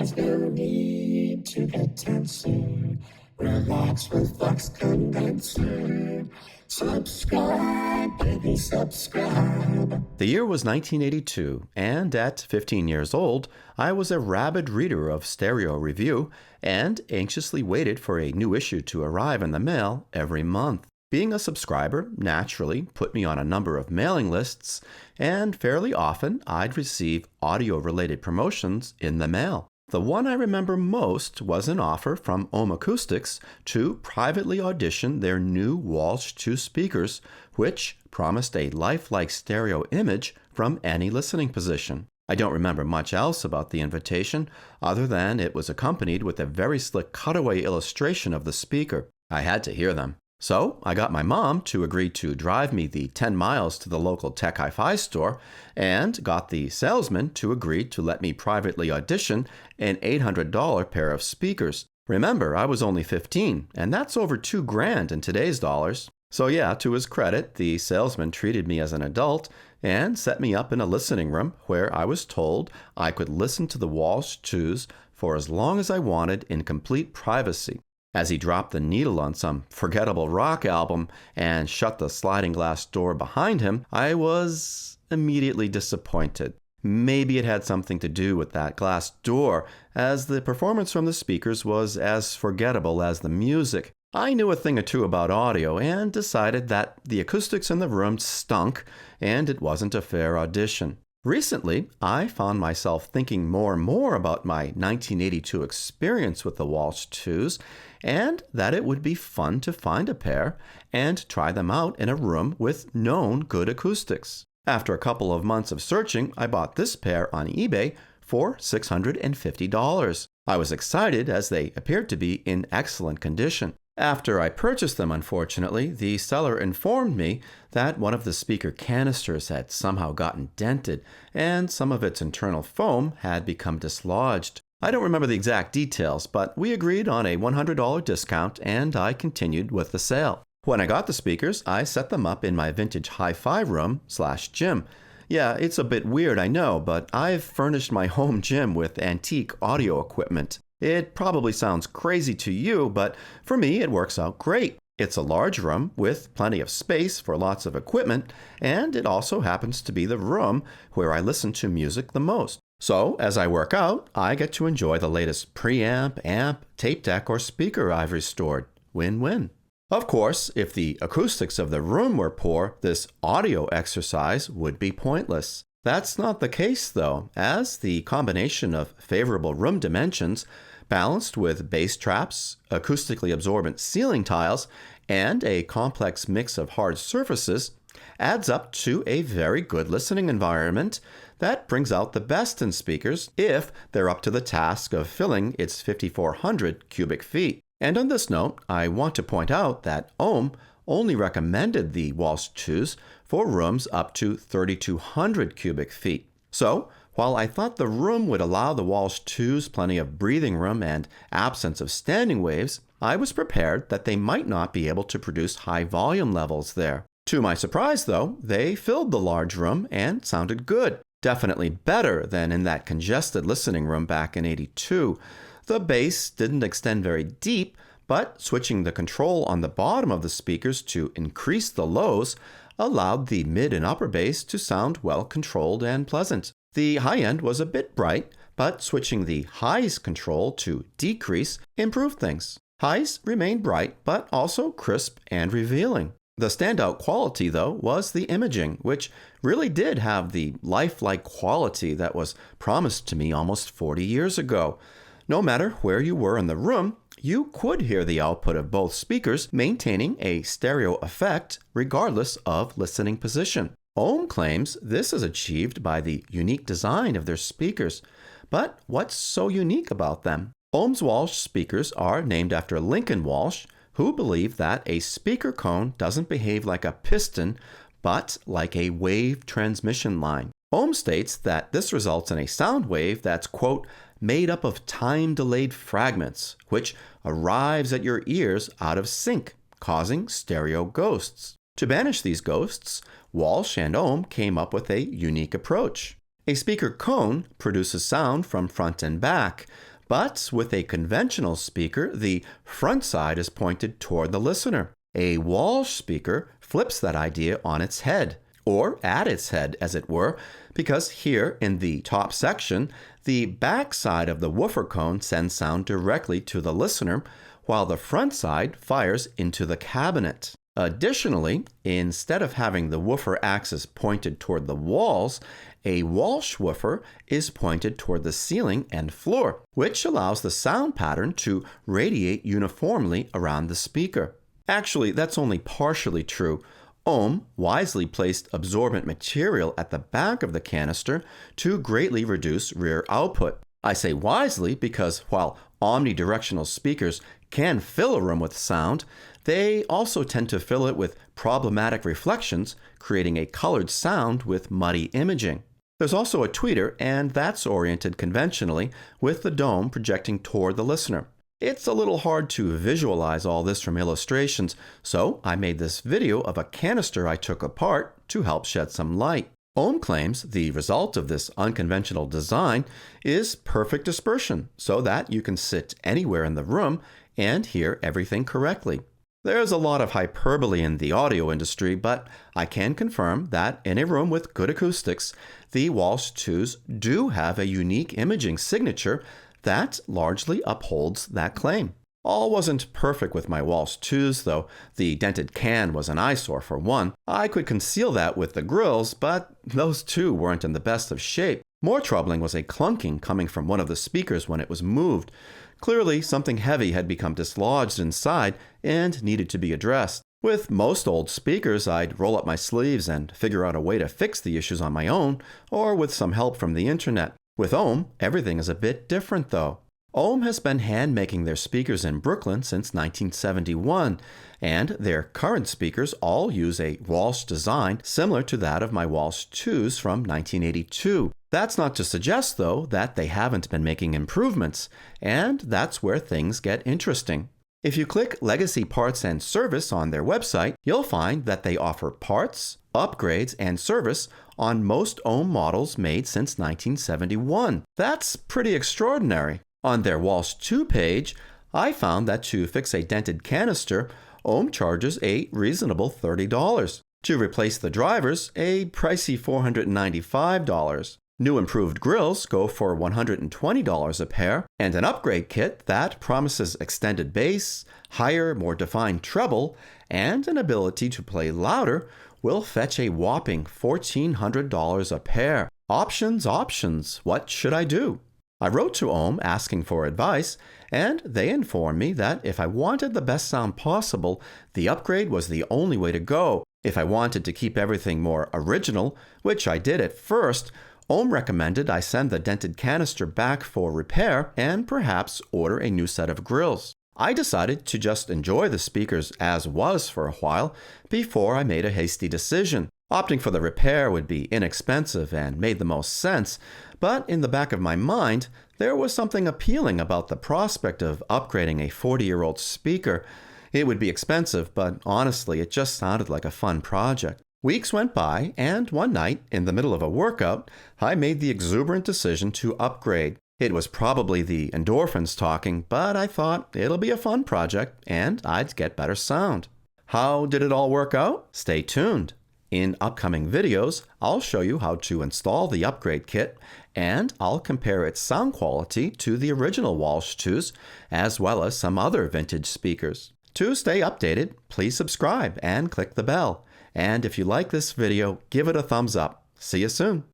There's no need to get tenser. Relax with Flux Condenser. Subscribe, baby, subscribe. The year was 1982, and at 15 years old, I was a rabid reader of Stereo Review and anxiously waited for a new issue to arrive in the mail every month. Being a subscriber naturally put me on a number of mailing lists, and fairly often I'd receive audio-related promotions in the mail. The one I remember most was an offer from Ohm Acoustics to privately audition their new Walsh Twos speakers, which promised a lifelike stereo image from any listening position. I don't remember much else about the invitation, other than it was accompanied with a very slick cutaway illustration of the speaker. I had to hear them. So I got my mom to agree to drive me the 10 miles to the local tech hi-fi store, and got the salesman to agree to let me privately audition an $800 pair of speakers. Remember, I was only 15, and that's over $2,000 in today's dollars. So yeah, to his credit, the salesman treated me as an adult and set me up in a listening room where I was told I could listen to the Walsh Twos for as long as I wanted in complete privacy. As he dropped the needle on some forgettable rock album and shut the sliding glass door behind him, I was immediately disappointed. Maybe it had something to do with that glass door, as the performance from the speakers was as forgettable as the music. I knew a thing or two about audio and decided that the acoustics in the room stunk and it wasn't a fair audition. Recently, I found myself thinking more and more about my 1982 experience with the Walsh Twos, and that it would be fun to find a pair and try them out in a room with known good acoustics. After a couple of months of searching, I bought this pair on eBay for $650. I was excited as they appeared to be in excellent condition. After I purchased them, unfortunately, the seller informed me that one of the speaker canisters had somehow gotten dented and some of its internal foam had become dislodged. I don't remember the exact details, but we agreed on a $100 discount and I continued with the sale. When I got the speakers, I set them up in my vintage hi-fi room/gym. Yeah, it's a bit weird, I know, but I've furnished my home gym with antique audio equipment. It probably sounds crazy to you, but for me it works out great. It's a large room with plenty of space for lots of equipment, and it also happens to be the room where I listen to music the most. So, as I work out, I get to enjoy the latest preamp, amp, tape deck, or speaker I've restored. Win-win. Of course, if the acoustics of the room were poor, this audio exercise would be pointless. That's not the case, though, as the combination of favorable room dimensions, balanced with bass traps, acoustically absorbent ceiling tiles, and a complex mix of hard surfaces, adds up to a very good listening environment that brings out the best in speakers if they're up to the task of filling its 5,400 cubic feet. And on this note, I want to point out that Ohm only recommended the Walsh Twos for rooms up to 3,200 cubic feet. So, while I thought the room would allow the Walsh Twos plenty of breathing room and absence of standing waves, I was prepared that they might not be able to produce high volume levels there. To my surprise, though, they filled the large room and sounded good. Definitely better than in that congested listening room back in '82. The bass didn't extend very deep, but switching the control on the bottom of the speakers to increase the lows allowed the mid and upper bass to sound well controlled and pleasant. The high end was a bit bright, but switching the highs control to decrease improved things. Highs remained bright, but also crisp and revealing. The standout quality, though, was the imaging, which really did have the lifelike quality that was promised to me almost 40 years ago. No matter where you were in the room, you could hear the output of both speakers maintaining a stereo effect regardless of listening position. Ohm claims this is achieved by the unique design of their speakers. But what's so unique about them? Ohm's Walsh speakers are named after Lincoln Walsh, who believed that a speaker cone doesn't behave like a piston, but like a wave transmission line. Ohm states that this results in a sound wave that's, quote, made up of time-delayed fragments, which arrives at your ears out of sync, causing stereo ghosts. To banish these ghosts, Walsh and Ohm came up with a unique approach. A speaker cone produces sound from front and back, But with a conventional speaker, the front side is pointed toward the listener. A Walsh speaker flips that idea on its head, or at its head, as it were, because here in the top section, the back side of the woofer cone sends sound directly to the listener, while the front side fires into the cabinet. Additionally, instead of having the woofer axis pointed toward the walls, a Walsh woofer is pointed toward the ceiling and floor, which allows the sound pattern to radiate uniformly around the speaker. Actually, that's only partially true. Ohm wisely placed absorbent material at the back of the canister to greatly reduce rear output. I say wisely because while omnidirectional speakers can fill a room with sound, they also tend to fill it with problematic reflections, creating a colored sound with muddy imaging. There's also a tweeter, and that's oriented conventionally, with the dome projecting toward the listener. It's a little hard to visualize all this from illustrations, so I made this video of a canister I took apart to help shed some light. Ohm claims the result of this unconventional design is perfect dispersion, so that you can sit anywhere in the room and hear everything correctly. There's a lot of hyperbole in the audio industry, but I can confirm that in a room with good acoustics, the Walsh Twos do have a unique imaging signature that largely upholds that claim. All wasn't perfect with my Walsh Twos, though. The dented can was an eyesore for one. I could conceal that with the grills, but those too weren't in the best of shape. More troubling was a clunking coming from one of the speakers when it was moved. Clearly, something heavy had become dislodged inside and needed to be addressed. With most old speakers, I'd roll up my sleeves and figure out a way to fix the issues on my own, or with some help from the internet. With Ohm, everything is a bit different though. Ohm has been hand-making their speakers in Brooklyn since 1971, and their current speakers all use a Walsh design similar to that of my Walsh Twos from 1982. That's not to suggest, though, that they haven't been making improvements, and that's where things get interesting. If you click Legacy Parts and Service on their website, you'll find that they offer parts, upgrades, and service on most Ohm models made since 1971. That's pretty extraordinary. On their Walsh 2 page, I found that to fix a dented canister, Ohm charges a reasonable $30. To replace the drivers, a pricey $495. New improved grills go for $120 a pair, and an upgrade kit that promises extended bass, higher, more defined treble, and an ability to play louder will fetch a whopping $1,400 a pair. Options, options. What should I do? I wrote to Ohm asking for advice, and they informed me that if I wanted the best sound possible, the upgrade was the only way to go. If I wanted to keep everything more original, which I did at first, Ohm recommended I send the dented canister back for repair and perhaps order a new set of grills. I decided to just enjoy the speakers as was for a while before I made a hasty decision. Opting for the repair would be inexpensive and made the most sense, but in the back of my mind, there was something appealing about the prospect of upgrading a 40-year-old speaker. It would be expensive, but honestly, it just sounded like a fun project. Weeks went by, and one night, in the middle of a workout, I made the exuberant decision to upgrade. It was probably the endorphins talking, but I thought it'll be a fun project, and I'd get better sound. How did it all work out? Stay tuned. In upcoming videos, I'll show you how to install the upgrade kit, and I'll compare its sound quality to the original Walsh Twos, as well as some other vintage speakers. To stay updated, please subscribe and click the bell. And if you like this video, give it a thumbs up. See you soon.